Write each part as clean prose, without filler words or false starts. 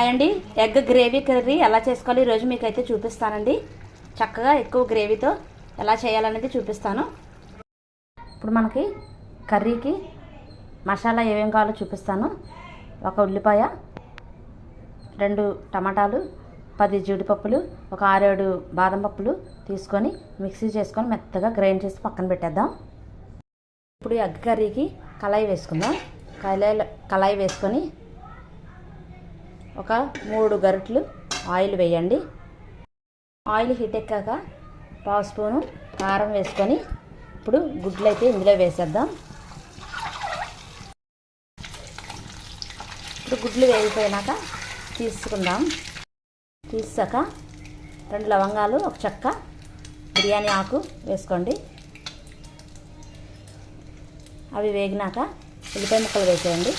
అండి egg gravy curry ఎలా చేసుకోవాలి ఈరోజు మీకైతే చూపిస్తానండి. చక్కగా ఎక్కువ గ్రేవీతో ఎలా చేయాలనేది చూపిస్తాను. ఇప్పుడు మనకి కర్రీకి మసాలా ఏమేం కావాలో చూపిస్తాను. 1 ఉల్లిపాయ, 2 టమాటాలు, 10 జీడిపప్పులు, ఒక 6-7 బాదం పప్పులు తీసుకొని మిక్సీ చేసుకొని మెత్తగా గ్రైండ్ చేసి పక్కన పెట్టేద్దాం. ఇప్పుడు ఎగ్ కర్రీకి కళాయి వేసుకుందాం. కళాయి వేసుకొని ఒక 3 గరిటెలు ఆయిల్ వేయండి. ఆయిల్ హీట్ ఎక్కాక 1/2 స్పూను కారం వేసుకొని ఇప్పుడు గుడ్లు అయితే ఇందులో వేసేద్దాం. ఇప్పుడు గుడ్లు వేగిపోయినాక తీసాక 2 లవంగాలు, 1 చెక్క, బిర్యానీ ఆకు వేసుకోండి. అవి వేగినాక ఉల్లిపాయ ముక్కలు వేసేయండి.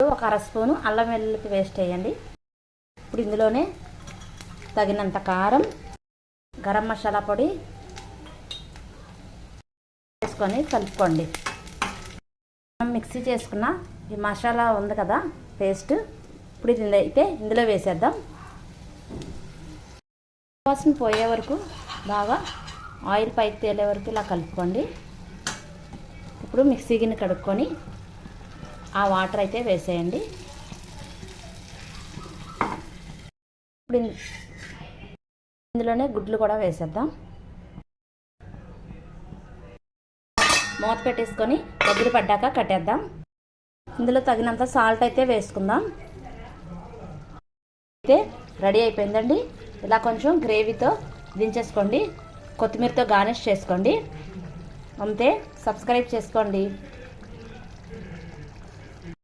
ఒక 1/2 స్పూను అల్లం వెల్లుల్లి పేస్ట్ వేయండి. ఇప్పుడు ఇందులోనే తగినంత కారం, గరం మసాలా పొడి వేసుకొని కలుపుకోండి. మనం మిక్సీ చేసుకున్న ఈ మసాలా ఉంది కదా పేస్ట్, ఇప్పుడు ఇది అయితే ఇందులో వేసేద్దాం. వాసన పోయే వరకు బాగా ఆయిల్ పైకి తేలే వరకు ఇలా కలుపుకోండి. ఇప్పుడు మిక్సీ గిన్నె కడుక్కొని ఆ వాటర్ అయితే వేసేయండి. ఇప్పుడు ఇందులోనే గుడ్లు కూడా వేసేద్దాం. మూత పెట్టేసుకొని దగ్గర పడ్డాక కట్టేద్దాం. ఇందులో తగినంత సాల్ట్ అయితే వేసుకుందాం. అయితే రెడీ అయిపోయిందండి. ఇలా కొంచెం గ్రేవీతో దించేసుకోండి. కొత్తిమీరతో గార్నిష్ చేసుకోండి. అంతే. సబ్స్క్రైబ్ చేసుకోండి.